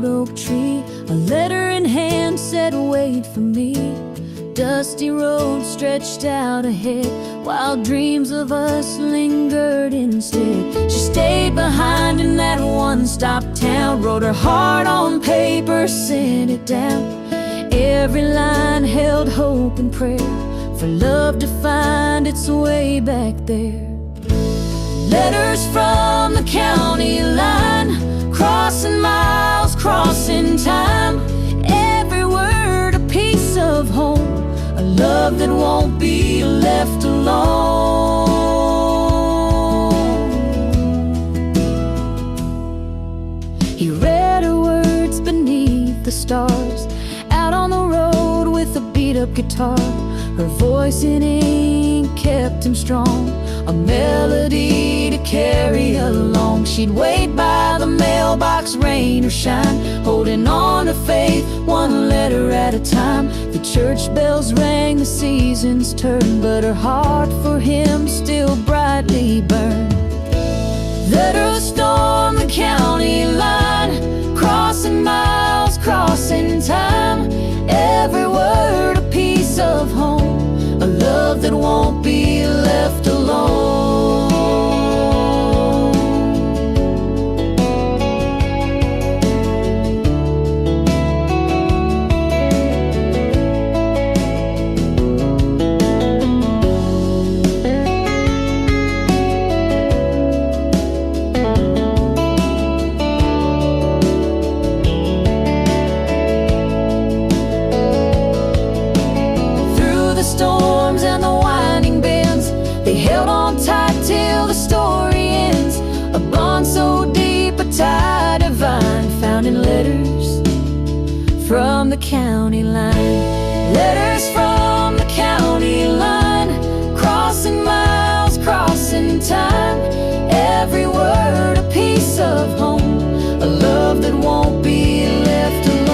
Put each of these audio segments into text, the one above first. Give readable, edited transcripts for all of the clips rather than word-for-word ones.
old oak tree. A letter in hand said, wait for me. Dusty road stretched out ahead, while dreams of us lingered instead. She stayed behind in that one-stop town, wrote her heart on paper, sent it down. Every line held hope and prayer for love to find its way back there. Letters from the county line, crossing miles, crossing time. Every word a piece of home, a love that won't be left alone. He read her words beneath the stars, out on the road with a beat-up guitar. Her voice in ink kept him strong, a melody to carry along. She'd wait by the mailbox, rain or shine, holding on to faith, one letter at a time. The church bells rang, the seasons turned, but her heart for him still brightly burned. Letter storm the county line, crossing miles, crossing time. Every word a piece of home, a love that won't be left alone. Storms and the winding bends, they held on tight till the story ends. A bond so deep, a tie divine, found in letters from the county line. Letters from the county line, crossing miles, crossing time. Every word a piece of home, a love that won't be left alone.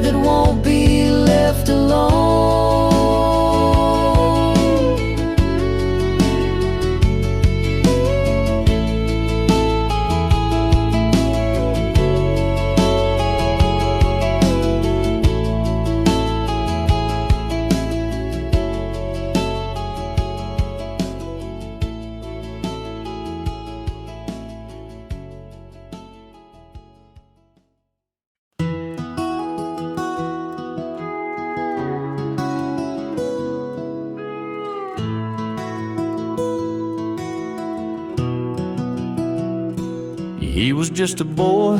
That won't be left alone. He was just a boy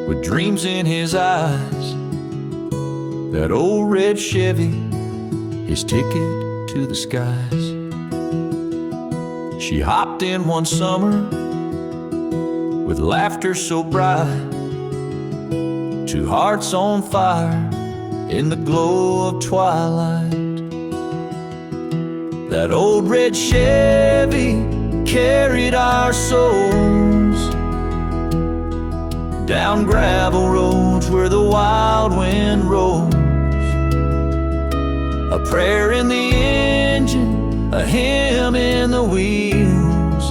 with dreams in his eyes. That old red Chevy, his ticket to the skies. She hopped in one summer with laughter so bright, two hearts on fire in the glow of twilight. That old red Chevy carried our souls down gravel roads where the wild wind rolls. A prayer in the engine, a hymn in the wheels,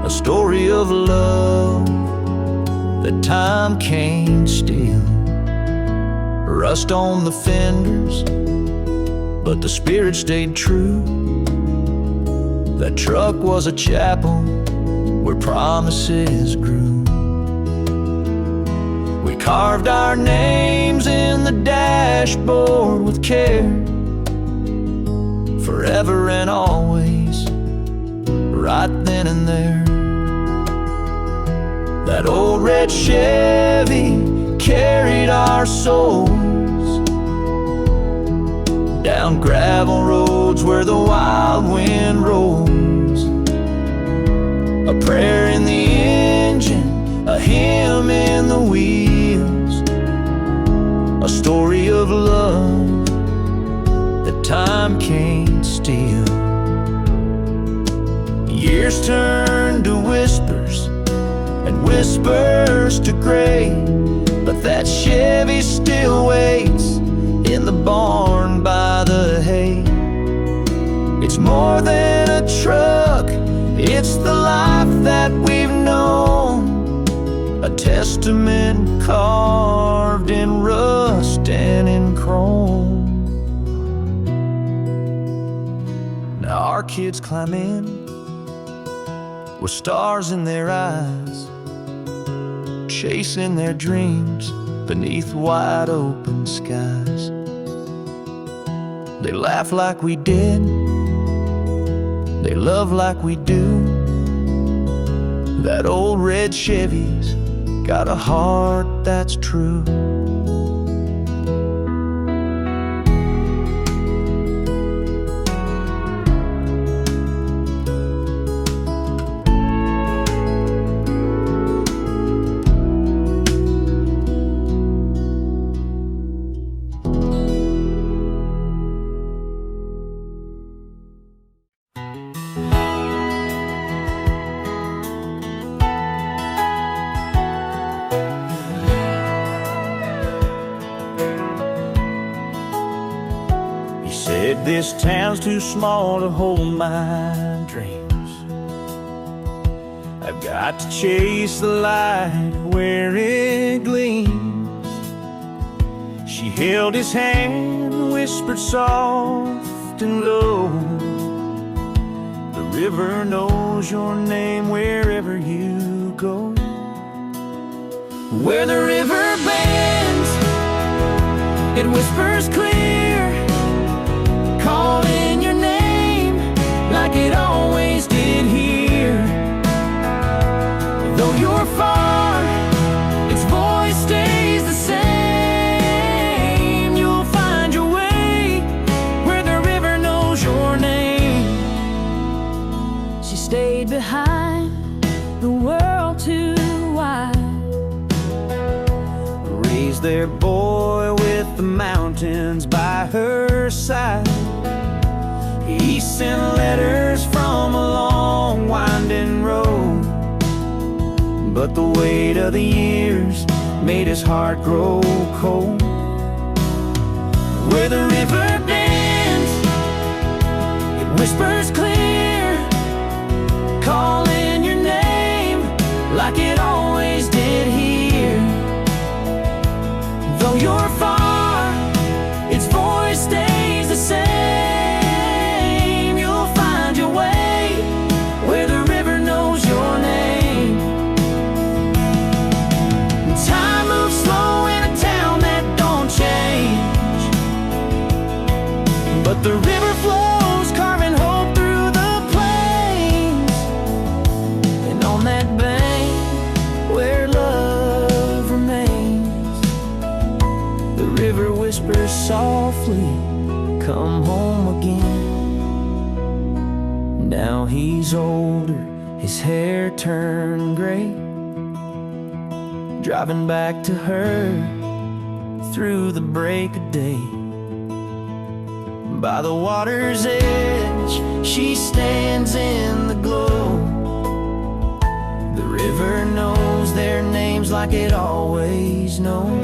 a story of love that time can't steal. Rust on the fenders, but the spirit stayed true. That truck was a chapel where promises grew. We carved our names in the dashboard with care, forever and always, right then and there. That old red Chevy carried our souls down gravel roads where the wild wind rolls. A prayer in the engine, a hymn in the wheels, a story of love that time can't steal. Years turn to whispers and whispers to gray, but that Chevy still waits in the barn by the hay. It's more than a truck, it's It's the life that we've known, a testament carved in rust and in chrome. Now our kids climb in with stars in their eyes, chasing their dreams beneath wide open skies. They laugh like we did, they love like we do. That old red Chevy's got a heart that's true. This town's too small to hold my dreams. I've got to chase the light where it gleams. She held his hand, whispered soft and low, the river knows your name wherever you go. Where the river bends, it whispers clear, calling your name like it always did here. Though you're far, its voice stays the same. You'll find your way where the river knows your name. She stayed behind, the world too wide, raised their boy with the mountains by her side. He sent letters from a long winding road, but the weight of the years made his heart grow cold. Where the river bends, it whispers clear, calling your name like it always did here. Though you're far, its voice stays the same. The river flows, carving hope through the plains. And on that bank where love remains, the river whispers softly, come home again. Now he's older, his hair turned gray, driving back to her through the break of day. By the water's edge, she stands in the glow. The river knows their names like it always knows.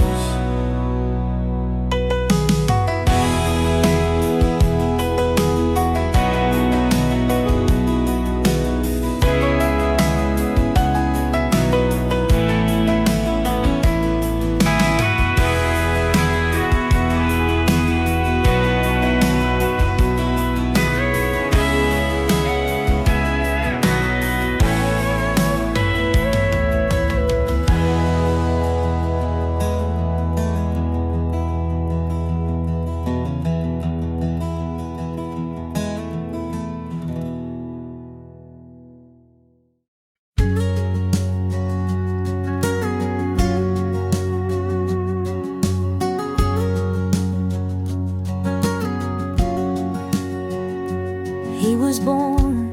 He was born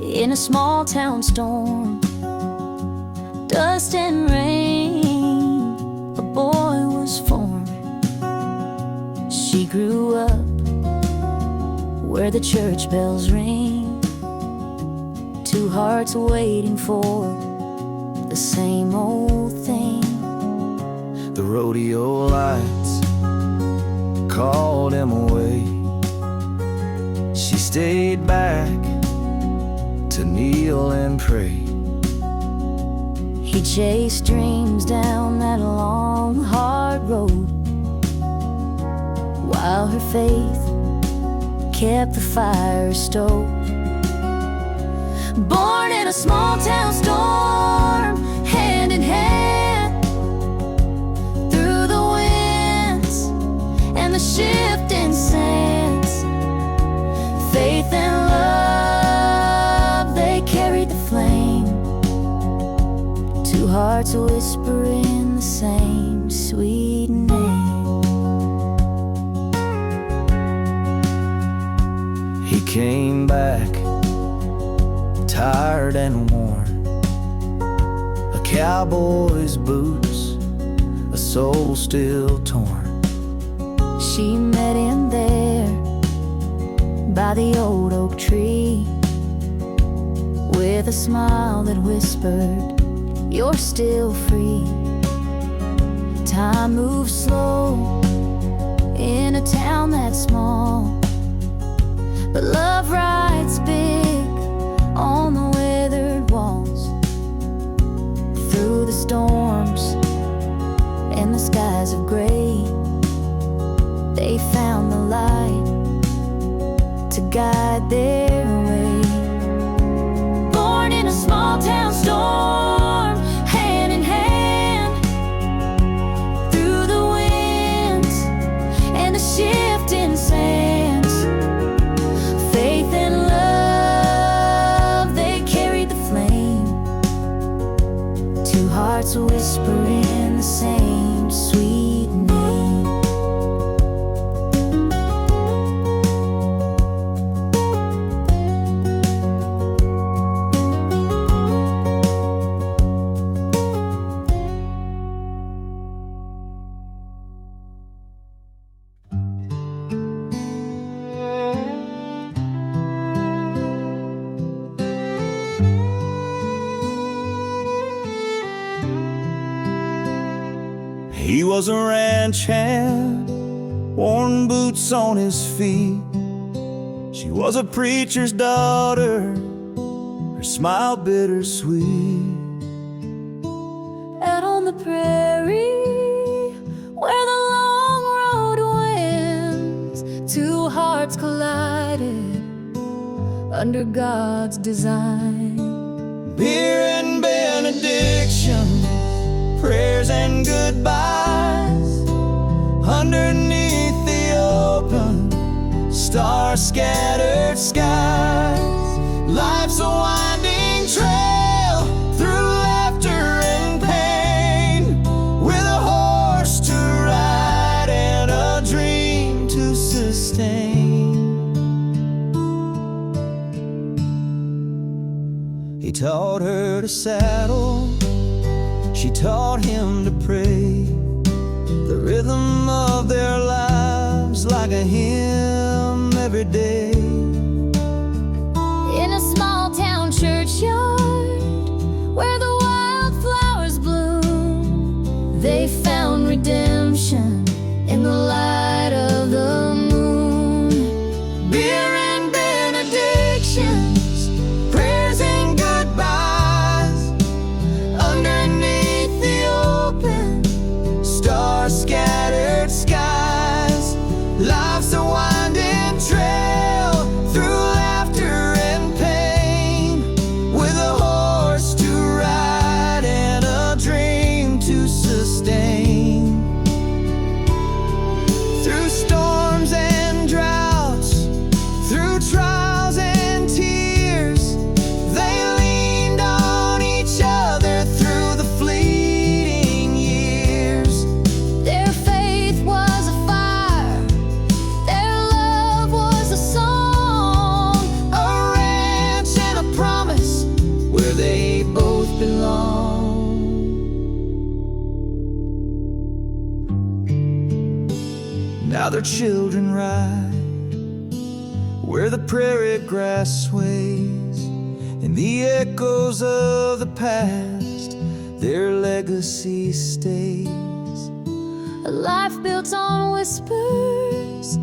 in a small town storm, dust and rain, a boy was formed. She grew up where the church bells ring, two hearts waiting for the same old thing. The rodeo lights called him away. She stayed back to and prayed. He chased dreams down that long, hard road, while her faith kept the fire stoked. Born in a small town storm, hand in hand, through the winds and the shifting sands. Faith and love, they carried the flame. Two hearts whispering the same sweet name. He came back, tired and worn, a cowboy's boots, a soul still torn. She met him there by the old oak tree, with a smile that whispered, "You're still free." Time moves slow in a town that's small, but love writes big on the weathered walls. Through the storms and the skies of gray, they found the light to guide their way. Born in a small town storm, hand in hand, through the winds and the shifting sands. Faith and love, they carried the flame. Two hearts whispering the same sweet name. He was a ranch hand, worn boots on his feet. She was a preacher's daughter, her smile bittersweet. Out on the prairie, where the long road winds, two hearts collided under God's design. Beer and benedictions, prayers and goodbyes, underneath the open, star-scattered skies. Life's a winding trail through laughter and pain, with a horse to ride and a dream to sustain. He taught her to saddle, she taught him to pray, the rhythm of their lives like a hymn every day. In a small town churchyard, where the wildflowers bloom, they found redemption in the light of the moon. Beer and benedictions, prayers and goodbyes, underneath the open, star-scattered skies. Life's a winding trail through laughter and pain, with a horse to ride and a dream to sustain. Through storms and droughts, through trials and tears, they leaned on each other through the fleeting years. Their faith was a fire, their love was a song, A ranch and a promise where they both belong. Now their children ride where the prairie grass sways, and the echoes of the past, their legacy stays. a life built on whispers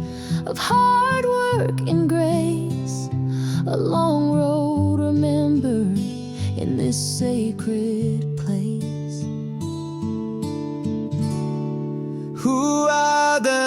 of hard work and grace, a long road remembered in this sacred place. Who are the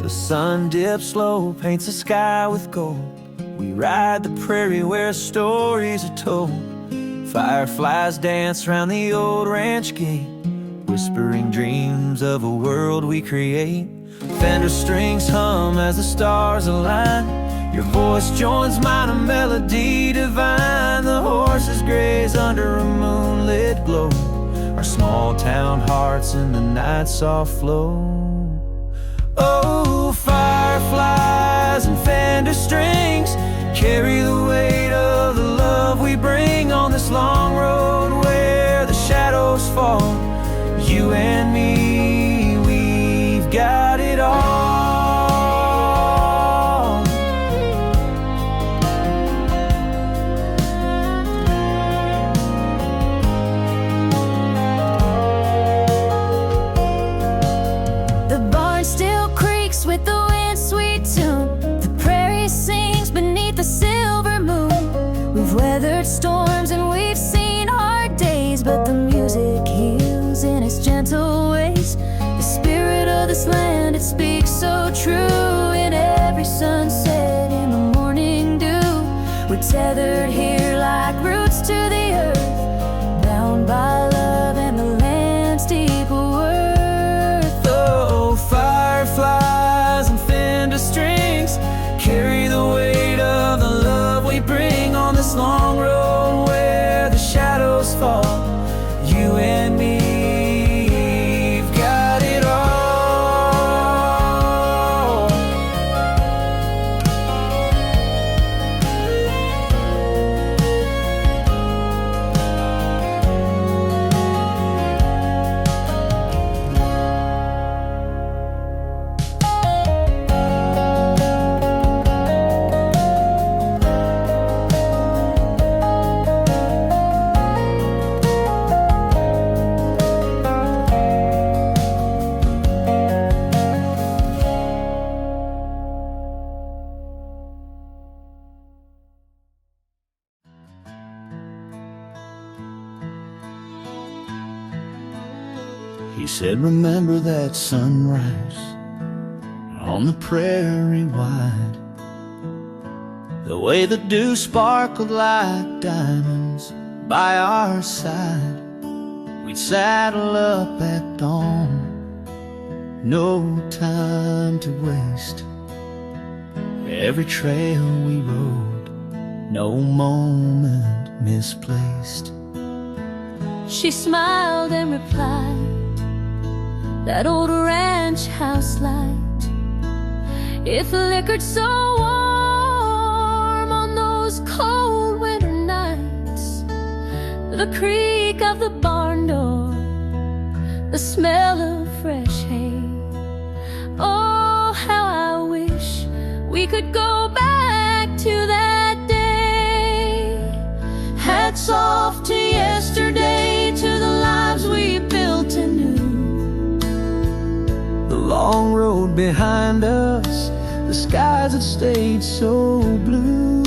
sun dips low, paints the sky with gold. We ride the prairie where stories are told. Fireflies dance round the old ranch gate, whispering dreams of a world we create. Fender strings hum as the stars align. Your voice joins mine, a melody divine. The horses graze under a moonlit glow, our small town hearts in the night's soft flow. Oh, fireflies and Fender strings carry the weight of the love we bring on this long road where the shadows fall. You and me, we've got it all. The barn still creaks with the wind's sweet tune. The prairie sings beneath the silver moon. We've weathered storms and we've seen hard days, but the music heals in its gentle ways. The spirit of this land, it speaks so true. In every sunset, in the morning dew, we're tethered here like roots to the earth, bound by love and the land's deep worth. Oh, fireflies and Fender strings carry the weight of the love we bring on this long road where the shadows fall. You and me, we've got it all. He said, remember that sunrise on the prairie wide, the way the dew sparkled like diamonds by our side. We'd saddle up at dawn, no time to waste. Every trail we rode, no moment misplaced. She smiled and replied, that old ranch house light, it flickered so warm on those cold winter nights. The creak of the barn door, the smell of fresh hay. Oh, how I wish we could go back to that day. Hats off to yesterday, to the lives we built anew. The long road behind us, the skies that stayed so blue.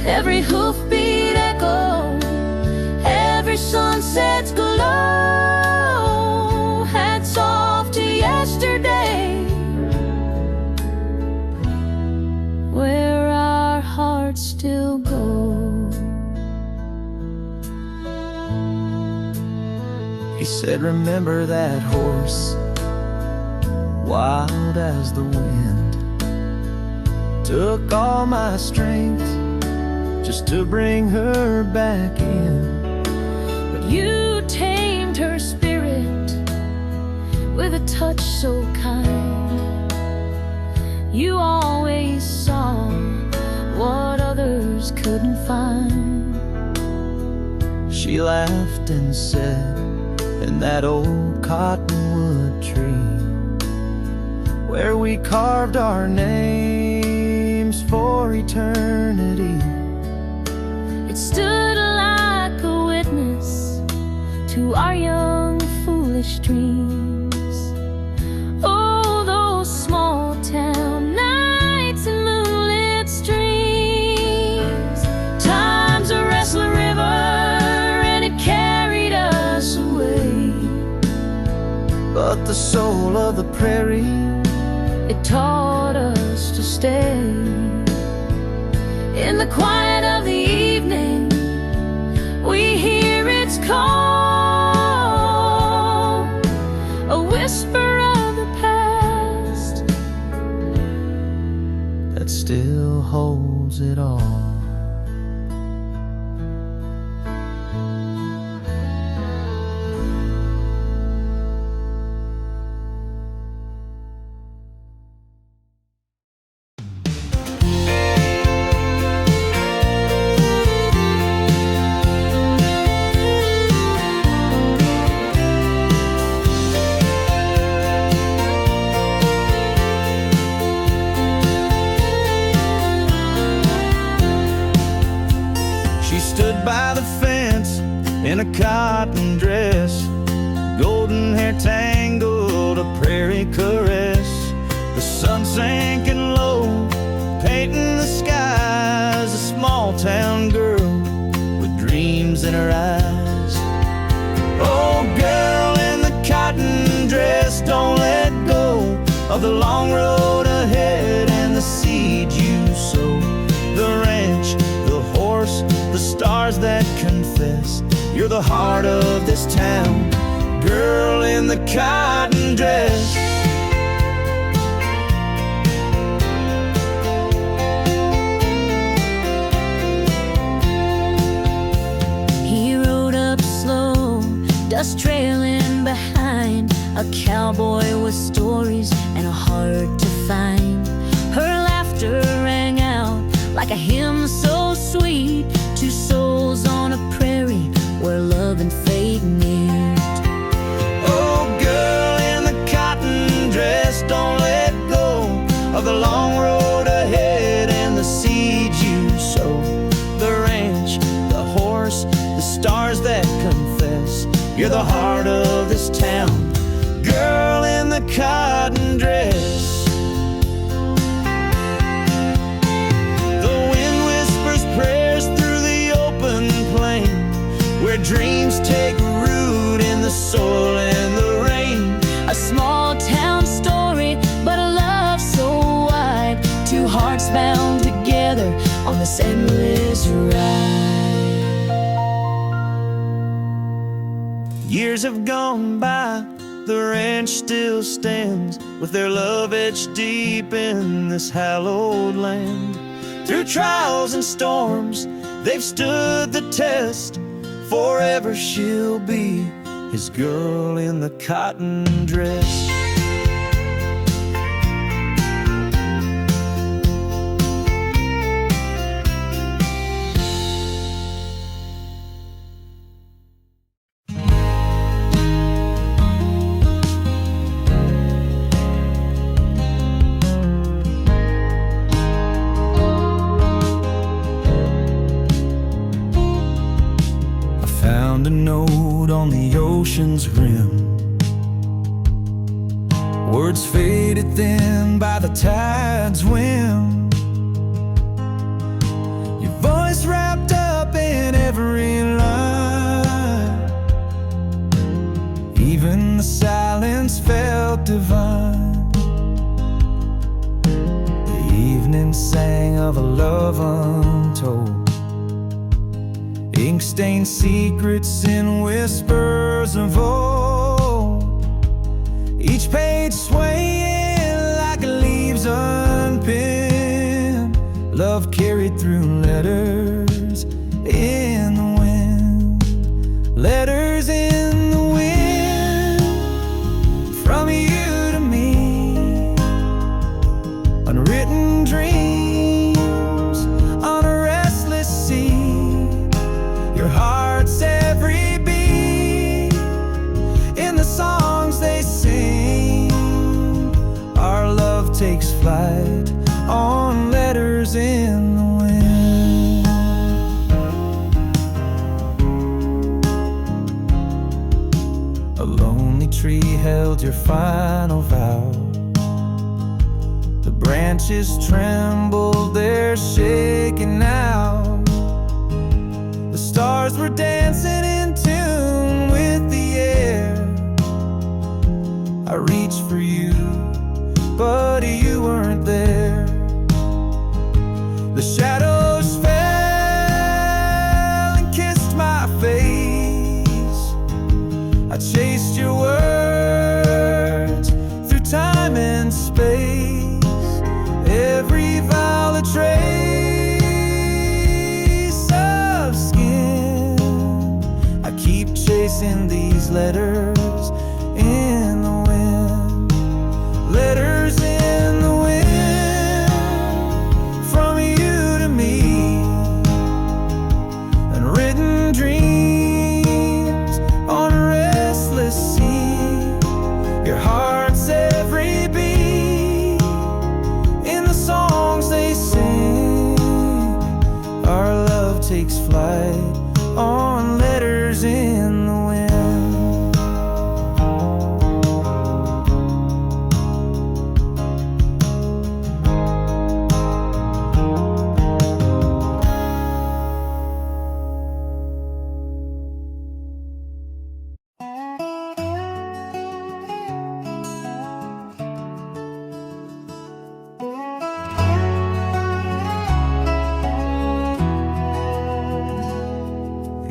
Every hoofbeat echo, every sunset's glow. Hats off to yesterday, where our hearts still go. He said, remember that horse, wild as the wind, took all my strength just to bring her back in. But you tamed her spirit with a touch so kind. You always saw what others couldn't find. She laughed and said, in that old cottonwood tree where we carved our names for eternity, it stood like a witness to our young foolish dreams. Oh, those small town nights and moonlit streams. Time's a restless river and it carried us away, but the soul of the prairie, it taught us to stay. In the quiet of the evening, we hear its call, a whisper of the past that still holds it all. By the fence in a cotton dress, golden hair tangled, a prairie caress. The sun sinking low, painting the skies, a small town girl with dreams in her eyes. Oh, girl in the cotton dress, don't let go of the long road ahead and the seed you sow. The ranch, the horse, the stars that confess, you're the heart of this town, girl in the cotton dress. He rode up slow, dust trailing behind, a cowboy with stories and a heart to find. Her laughter rang out like a hymn so sweet, two souls on a prairie where love and fate meet. Oh, girl in the cotton dress, don't let go of the long road ahead and the seeds you sow. The ranch, the horse, the stars that confess, you're the heart of this town, girl in the cotton dress. Prayers through the open plain, where dreams take root in the soil and the rain. A small town story, but a love so wide, two hearts bound together on this endless ride. Years have gone by, the ranch still stands, with their love etched deep in this hallowed land. Through trials and storms, they've stood the test. Forever she'll be his girl in the cotton dress. Found a note on the ocean's rim, words faded thin by the tide's whim. Your voice wrapped up in every line, even the silence felt divine. The evening sang of a love untold, ink-stained secrets in whispers of old. Each page swaying like leaves unpinned, love carried through letters letters in the wind, letters in the wind, from you to me. Unwritten dreams on a restless sea, your heart's every beat in the songs they sing. Our love takes flight on letters in the wind. A lonely tree held your final vow. The branches trembled, they're shaking now. The stars were dancing in tune with the air. I reached for you, but you weren't there. The shadows fell and kissed my face. I chased your words through time and space. Every violet trace of skin, I keep chasing these letters in the wind, letters in the wind, from you to me. Unwritten dreams on a restless sea, your heart's every beat in the songs they sing. Our love takes flight on letters in the wind.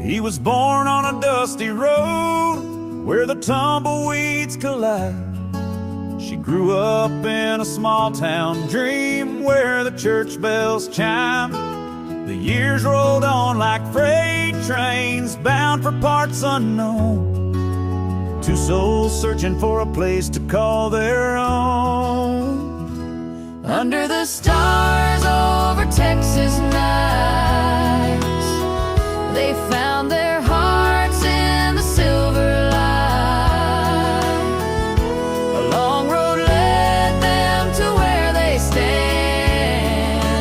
He was born on a dusty road where the tumbleweeds collide. She grew up in a small town dream where the church bells chime. The years rolled on like freight trains bound for parts unknown. Two souls searching for a place to call their own. Under the stars over Texas nights, they found their hearts in the silver light. A long road led them to where they stand,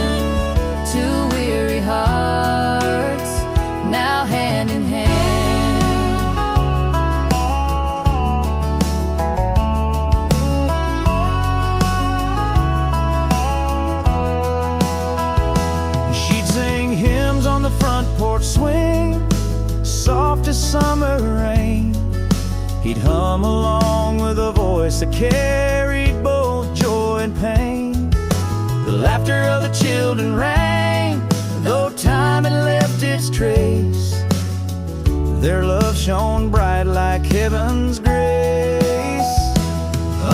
two weary hearts now hand in hand. She'd sing hymns on the front porch swing, soft as summer rain. He'd hum along with a voice that carried both joy and pain. The laughter of the children rang, though time had left its trace. Their love shone bright like heaven's grace.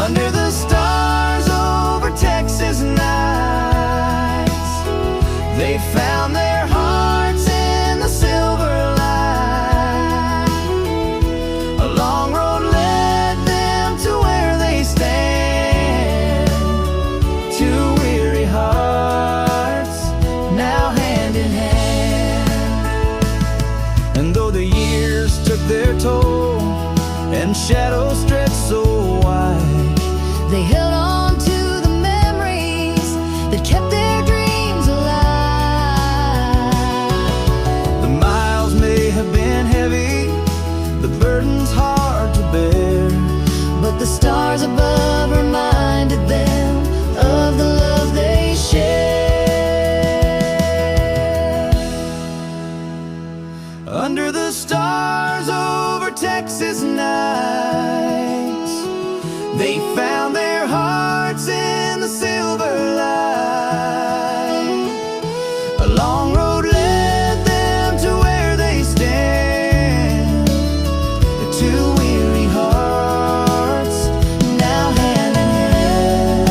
Under the stars over Texas nights, they found their hearts in the silver light. A long road led them to where they stand, two weary hearts now hand in hand. And though the years took their toll and shadows stretched so wide, They held on to the memories that kept their dreams alive. the miles may have been heavy, the burden's hard to bear, But the stars above reminded them of the love they shared. under the stars over Texas nights, they found their hearts in the silver light. A long road led them to where they stand, two weary hearts now hand in hand.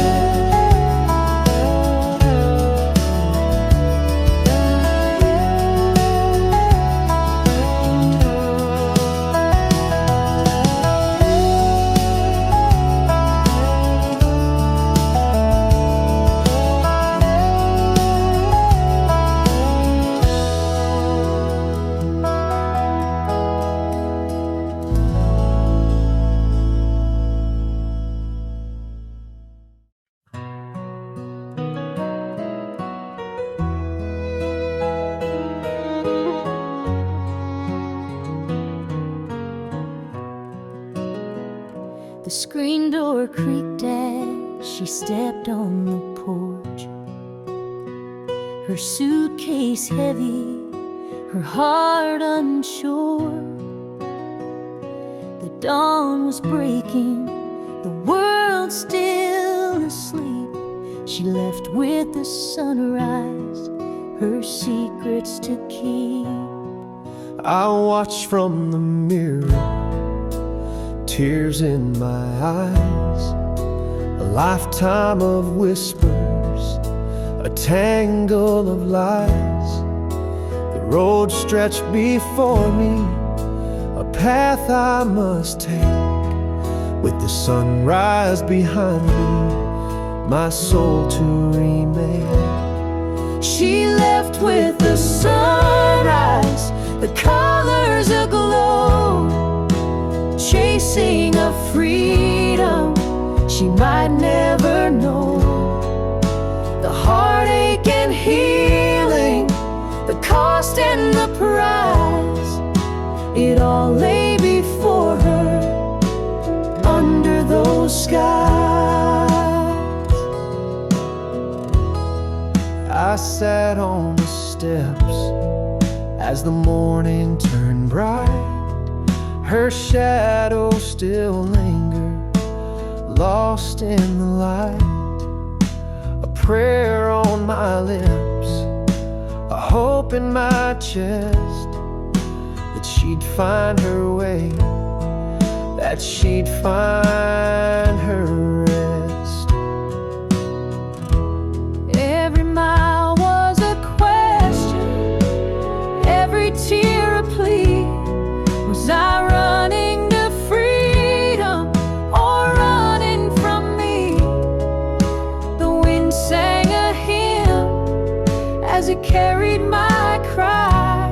door creaked as she stepped on the porch. Her suitcase heavy, her heart unsure. The dawn was breaking, the world still asleep. She left with the sunrise, her secrets to keep. I watch from the mirror, tears in my eyes, a lifetime of whispers, a tangle of lies. The road stretched before me, a path I must take, with the sunrise behind me, my soul to remain. She left with the sunrise, the colors aglow, chasing a freedom she might never know. The heartache and healing, the cost and the price, it all lay before her under those skies. I sat on the steps as the morning turned bright. Her shadow still lingered, lost in the light. A prayer on my lips, a hope in my chest, that she'd find her way, that she'd find her rest. Every mile was a question, every tear a plea. Was I running to freedom or running from me? The wind sang a hymn as it carried my cry.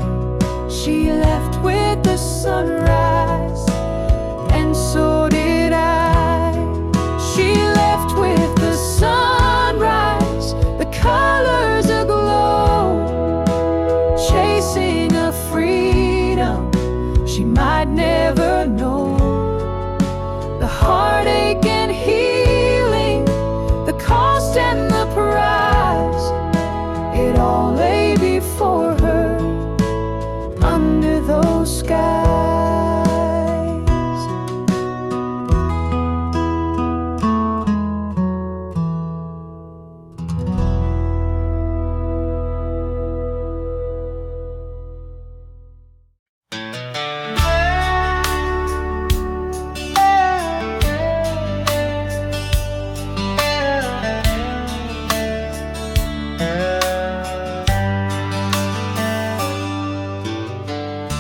She left with the sunrise, and so did I. She left with the sunrise, the colors aglow, chasing a freedom she might never know. The heartache and healing, the cost and the price, it all lay before her under those skies.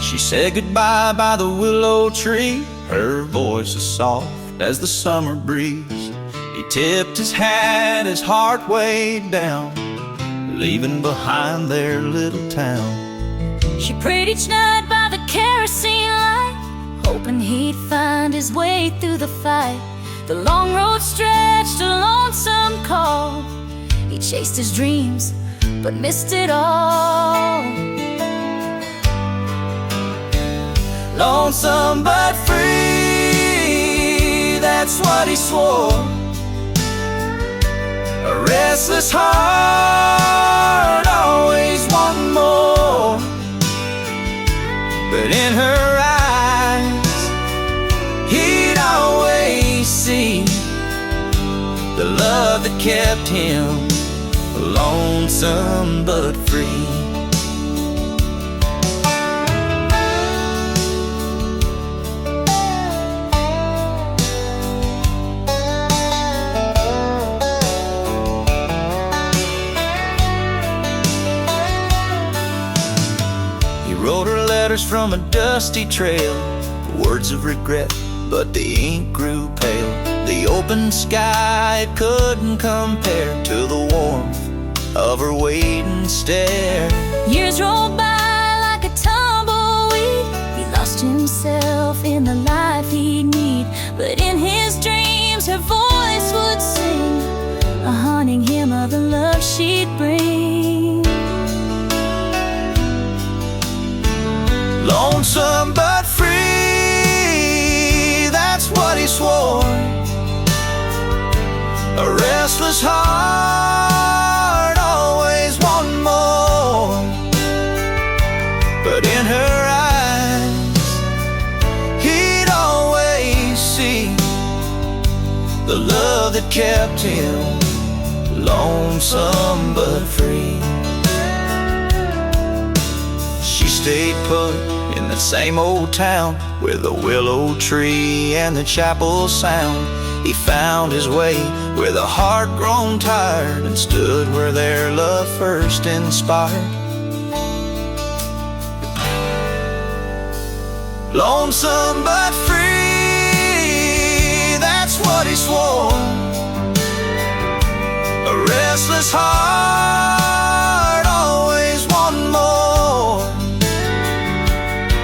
She said goodbye by the willow tree, her voice as soft as the summer breeze. He tipped his hat, his heart weighed down, leaving behind their little town. She prayed each night by the kerosene light, hoping he'd find his way through the fight. The long road stretched a lonesome call. He chased his dreams, but missed it all. Lonesome but free, that's what he swore. A restless heart, always wanting more. But in her eyes, he'd always see the love that kept him lonesome but free. Wrote her letters from a dusty trail, words of regret, but the ink grew pale. The open sky couldn't compare to the warmth of her waiting stare. Years rolled by like a tumbleweed. He lost himself in the life he'd need, but in his dreams her voice would sing, a haunting hymn of the love she'd bring. Lonesome but free, that's what he swore. restless heart always wanting more. But in her eyes, he'd always see the love that kept him lonesome but free. She stayed put in that same old town where the willow tree and the chapel sound. He found his way where the heart grown tired and stood where their love first inspired. Lonesome but free, that's what he swore. A restless heart always wanting more.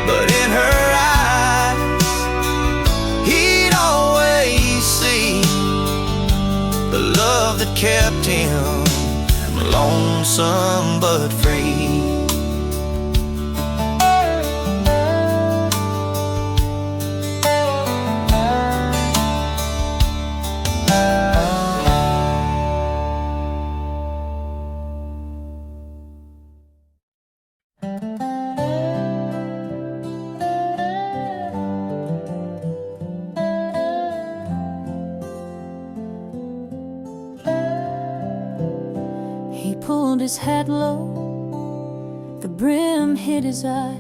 But in her eyes, he'd always see the love that kept him lonesome but free. He pulled his hat low, the brim hid his eyes.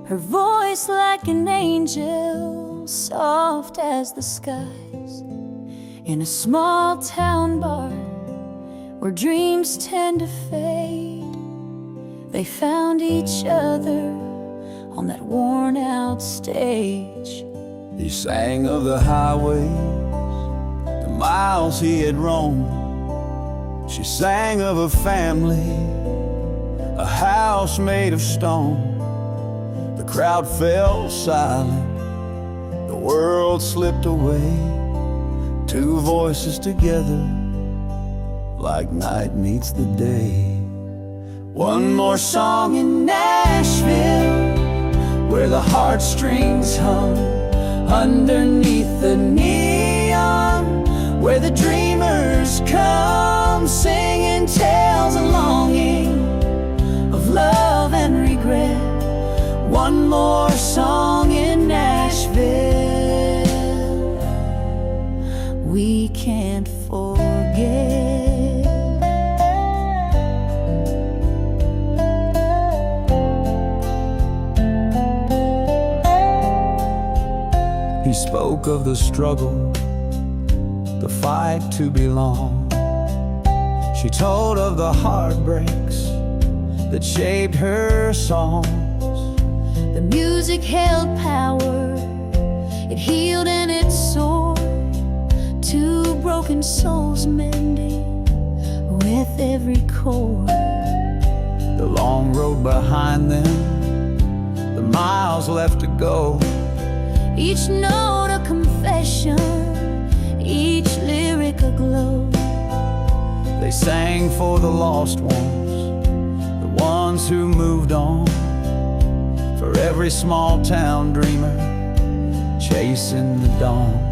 Her voice like an angel, soft as the skies. In a small town bar where dreams tend to fade, they found each other on that worn out stage. He sang of the highways, the miles he had roamed. She sang of a family, a house made of stone. The crowd fell silent, the world slipped away. Two voices together, like night meets the day. One more song in Nashville, where the heartstrings hum underneath the neon, where the dreamers come singing tales of longing, of love and regret. One more song in Nashville, we can't forget. He spoke of the struggle, the fight to belong. She told of the heartbreaks that shaped her songs. The music held power, it healed and it soared. Two broken souls mending with every chord. The long road behind them, the miles left to go. Each note a confession, each lyric aglow. They sang for the lost ones, the ones who moved on. For every small town dreamer chasing the dawn.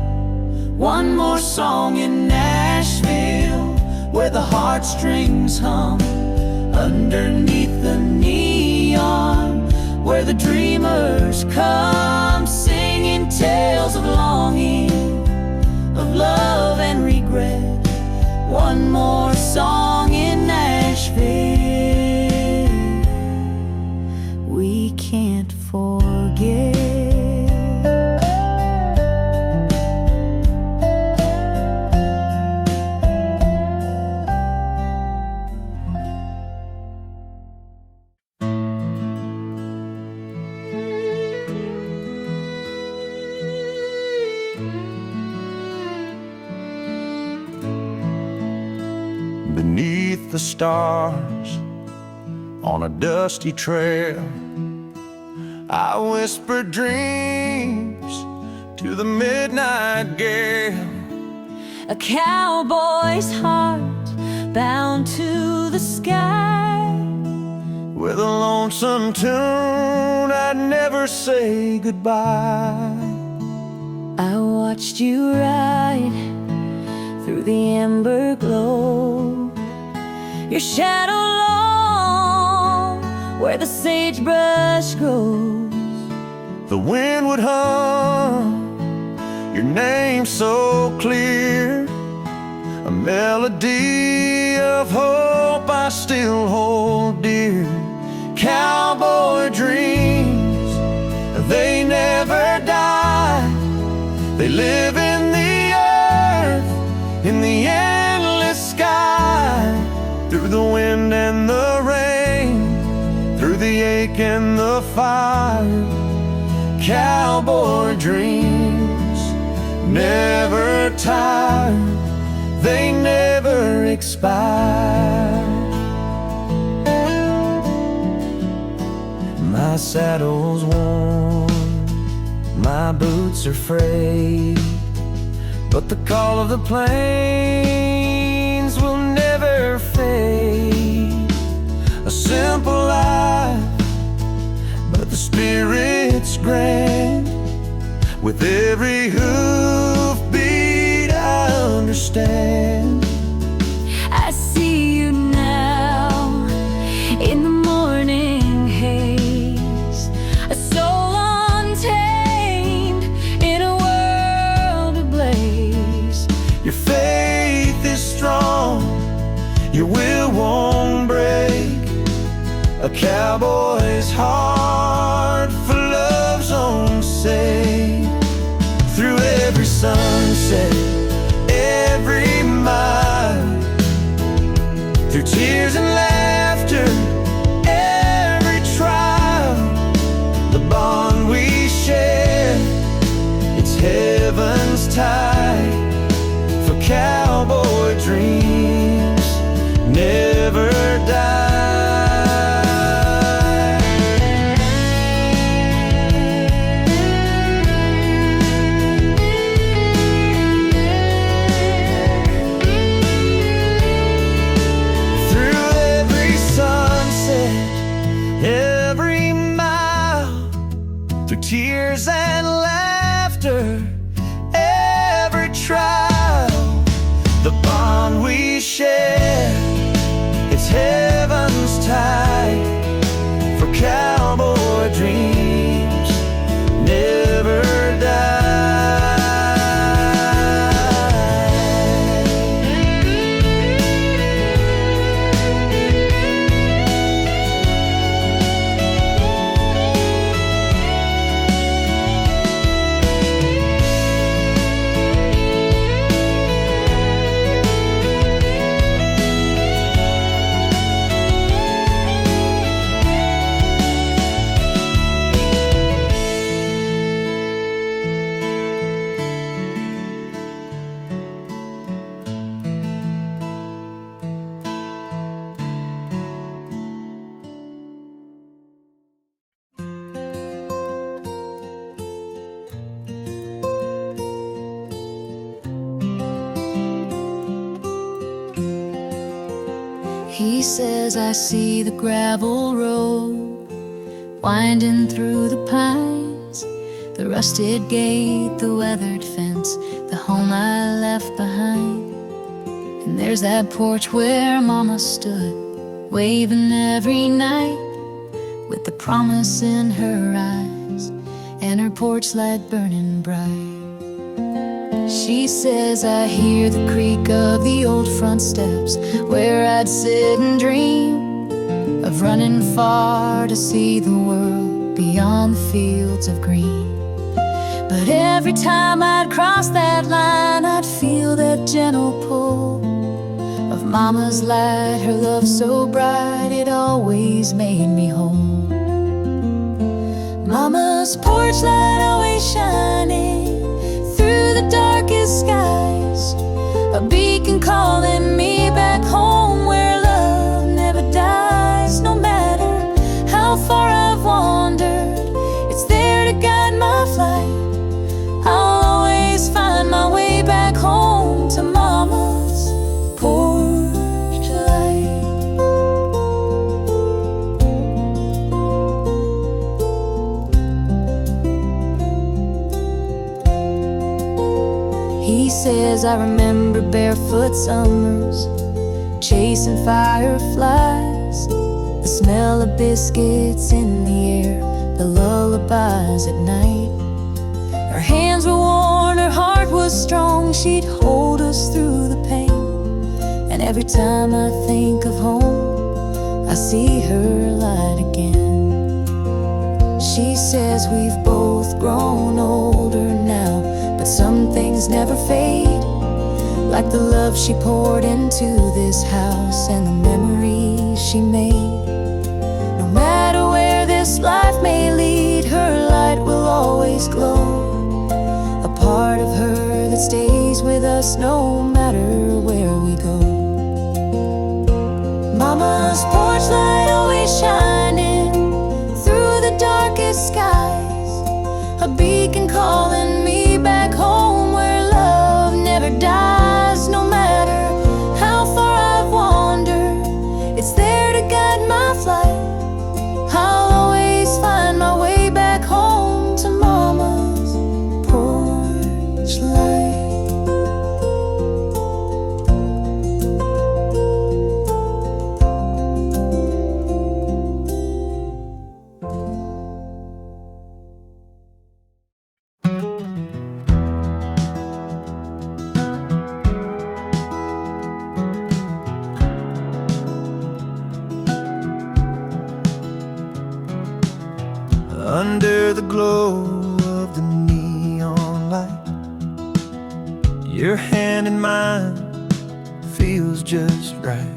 One more song in Nashville, where the heartstrings hum underneath the neon, where the dreamers come singing tales of longing, of love and regret. One more song in Nashville, we can't forget. Beneath the stars, on a dusty trail, I whispered dreams to the midnight gale. A cowboy's heart bound to the sky, With a lonesome tune, I'd never say goodbye. I watched you ride through the ember glow. Your shadow long where the sagebrush grows. The wind would hum your name so clear, a melody of hope I still hold dear. Cowboy dreams, they never die. They live in the earth, in the endless sky. Through the wind and the rain, through the ache and the fire. Cowboy dreams never tire, they never expire. My saddle's worn, my boots are frayed, but the call of the plains will never fade. A simple life, but the spirit's grand. With every hoof beat I understand. I see you now in the morning haze, a soul untamed in a world ablaze. Your faith is strong, your will won't break. A cowboy's heart for love's own sake. Through every sunset, every mile, through tears and laughter, every trial, the bond we share, it's heaven's tide. For cowboy dreams never die. Tears and laughter, every trial, the bond we share, it's heaven's tide. For cowboy dreams never die. He says, I see the gravel road winding through the pines, the rusted gate, the weathered fence, the home I left behind. And there's that porch where Mama stood, waving every night, with the promise in her eyes and her porch light burning bright. She says, I hear the creak of the old front steps, where I'd sit and dream of running far to see the world beyond the fields of green. But every time I'd cross that line, I'd feel that gentle pull of Mama's light, her love so bright, it always made me whole. Mama's porch light always shining through the darkest skies, a beacon calling me back home where love never dies. No matter how far I've wandered, it's there to guide my flight. I'll always find my way back home to Mama's porch light. He says says, I remember barefoot summers, chasing fireflies, the smell of biscuits in the air, the lullabies at night. Her hands were worn, her heart was strong, she'd hold us through the pain. And every time I think of home, I see her light again. She says we've both grown older now, but some things never fade, like the love she poured into this house and the memories she made. No matter where this life may lead, her light will always glow, a part of her that stays with us no matter where we go. Mama's porch light always shining through the darkest skies, a beacon calling me back home where love never dies. No matter how far I've wandered, it's there to guide my flight. I'll always find my way back home to Mama's porch light. Under the glow of the neon light, your hand in mine feels just right.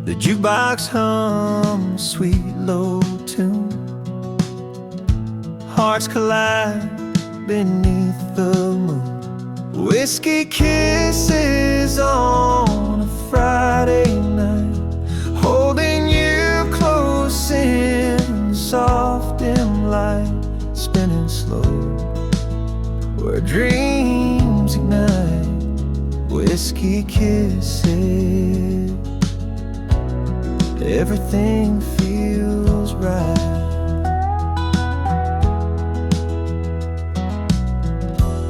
The jukebox hums a sweet low tune, hearts collide beneath the moon. Whiskey kisses on a Friday night, holding you close in soft dim light, spinning slow where dreams ignite. Whiskey kisses, everything feels right.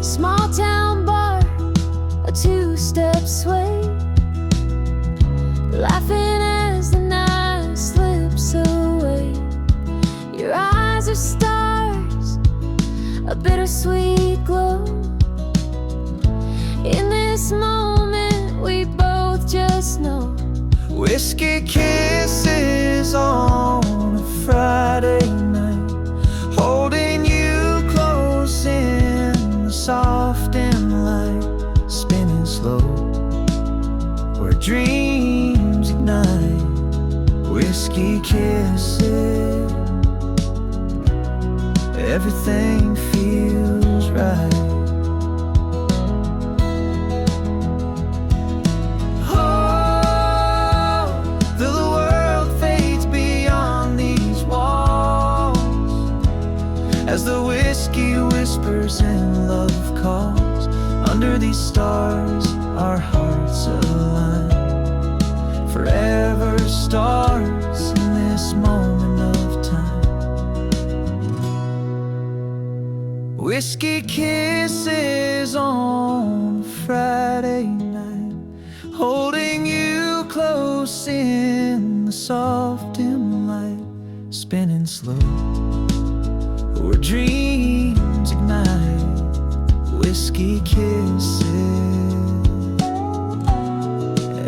Small town bar, a two-step sway, laughing as the night slips away. Your eyes are stars, a bittersweet glow. In this moment we both just know. Whiskey kisses on a Friday night, holding you close in the soft dim light, spinning slow where dreams ignite. Whiskey kisses, everything feels right. Oh, till the world fades beyond these walls, as the whiskey whispers and love calls. Under these stars, our hearts align, forever stars in this moment of time. Whiskey kisses on Friday night, holding you close in the soft dim light, spinning slow where dreams ignite. Whiskey kisses,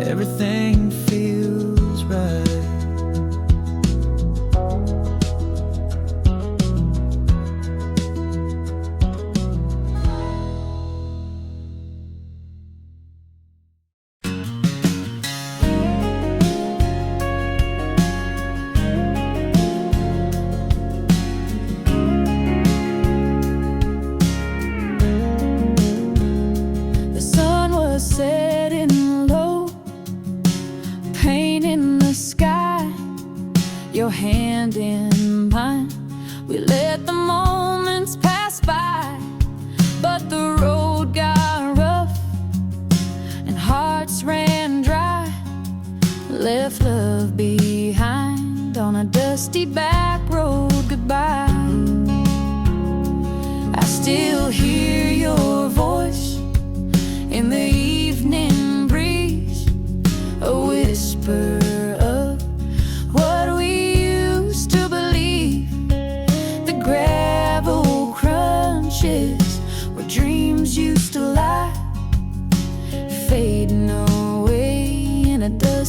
everything feels right. The sun was setting low, pain in the sky, your hand in mine. We let the moments pass by, but the road got rough and hearts ran dry. Left love behind on a dusty back road. Goodbye. I still hear your voice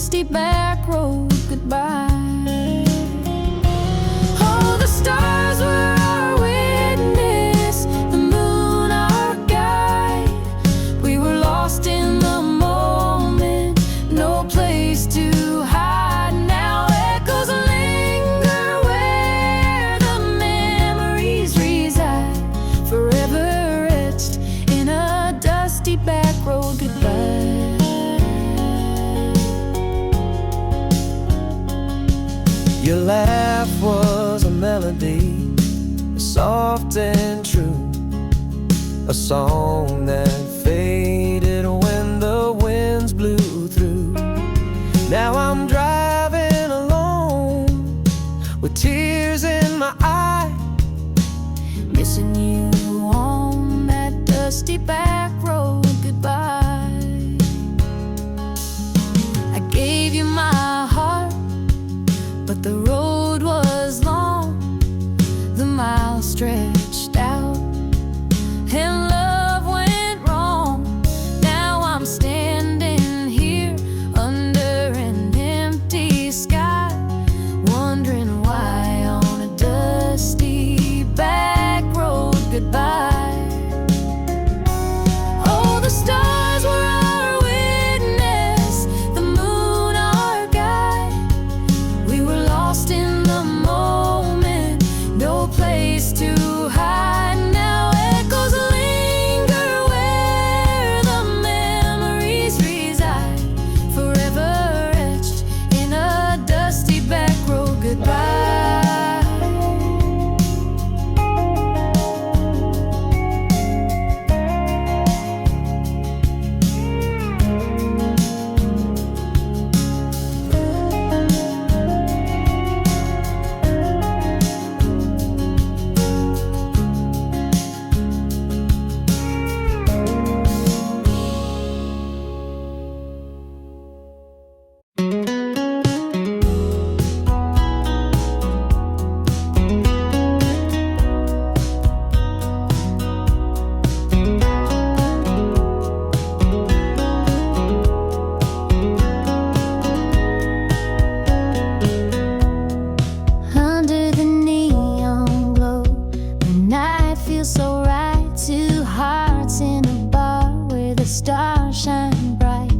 dusty back road goodbye. Oh, the stars were our witness, the moon our guide. We were lost in the moment, no place to hide. Now echoes linger where the memories reside, forever etched in a dusty back road goodbye. Your laugh was a melody, soft and true, a song that faded when the winds blew through. Now I'm driving alone with tears in my eye, missing you on that dusty back road goodbye. I gave you my heart, but the road was long, the miles stretched out, and love went wrong. Now I'm standing here under an empty sky, wondering why on a dusty back road goodbye. Oh, the stars were our witness, the moon our guide. We were lost in the moment, no place to hide. Now echoes linger where the memories reside, forever etched in a dusty back road goodbye. Under the neon glow, the night feels so right. Two hearts in a bar where the stars shine bright.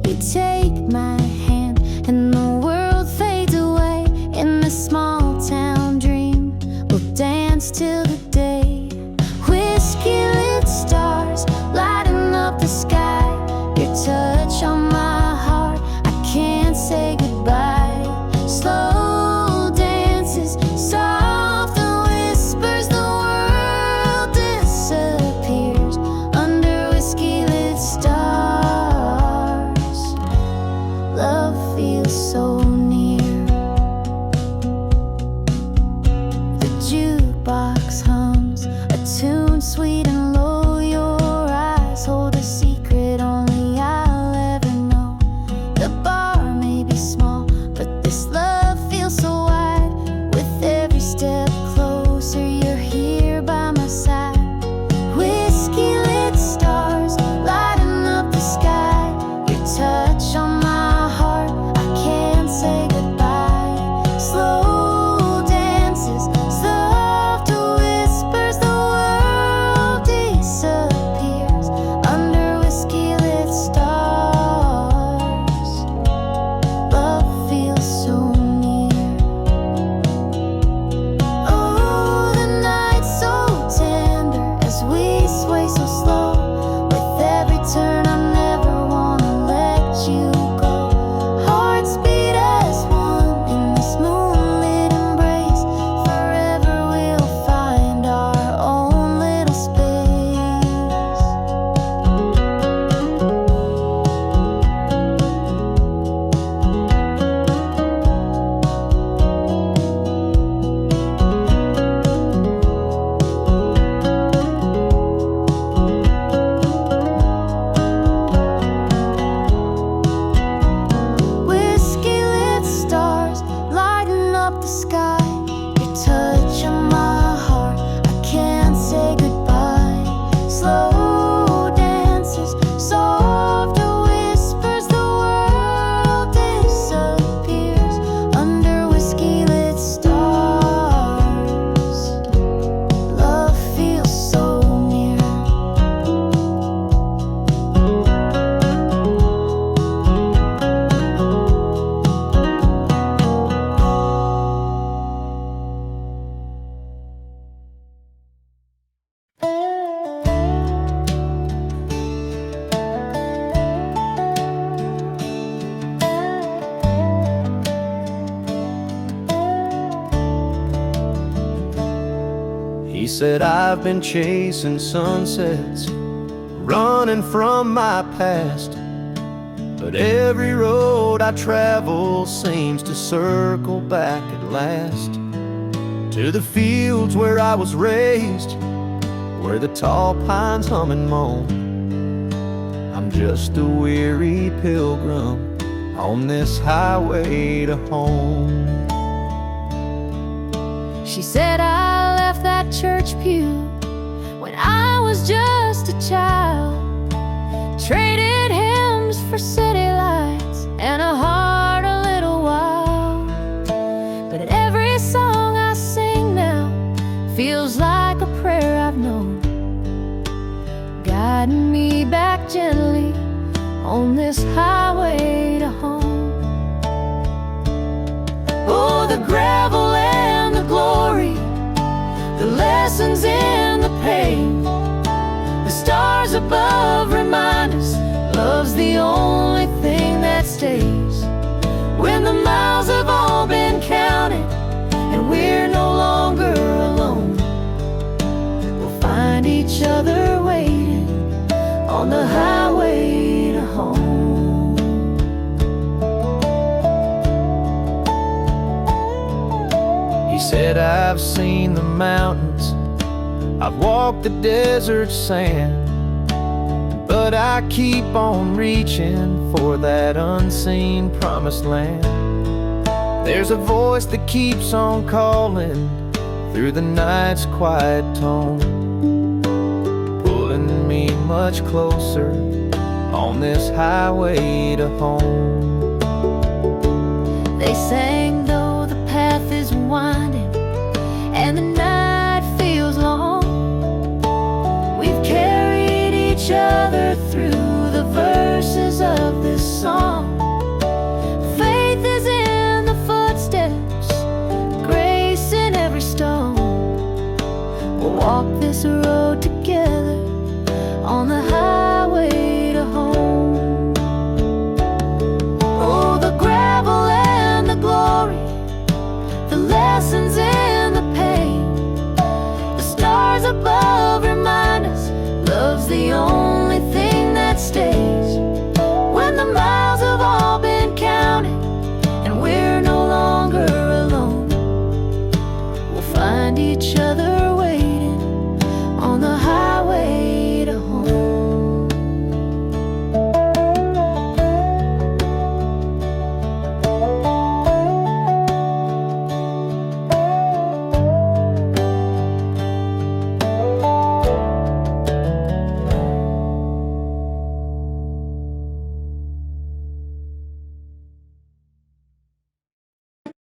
You take my hand and the world fades away. In this small town dream, we'll dance till the day. Whiskey lit stars lighting up the sky. Your touch on my heart, I can't say goodbye. Slow dances, soft whispers, the world disappears under whiskey lit stars. Love feels so near. The jukebox hums a tune sweet and low. Your eyes hold a secret only I'll ever know. The bar may be small, but this love feels so wide. With every step closer, you're here by my side. Whiskey lit stars lighting up the sky. Your touch on my heart, I can't say goodbye. Slow dances, soft whispers, the world disappears under whiskey lit stars. Love feels so near. Oh, the night's so tender as we sway so slow. With every turn, I never wanna let you go. Hearts beat as one in this moonlit embrace. Forever we'll find our own little space. Whiskey lit stars lighting up the sky. Your touch on my heart, I can't say goodbye. Slow dances, soft whispers, the world disappears He said, I've been chasing sunsets, running from my past, but every road I travel seems to circle back at last to the fields where I was raised, where the tall pines hum and moan. I'm just a weary pilgrim on this highway to home. She said I left that church pew when I was just a child, traded hymns for city lights and a heart a little wild. But every song I sing now feels like a prayer I've known, guiding me back gently on this highway to home. Oh, the gravel and the glory, the lessons in the pain, the stars above remind us love's the only thing that stays. When the miles have all been counted and we're no longer alone, we'll find each other waiting on the highway to home. He said, I've seen the mountains, I've walked the desert sand, but I keep on reaching for that unseen promised land. There's a voice that keeps on calling through the night's quiet tone, pulling me much closer on this highway to home. They sang, though the path is winding and the night feels long, we've carried each other through the verses of this song.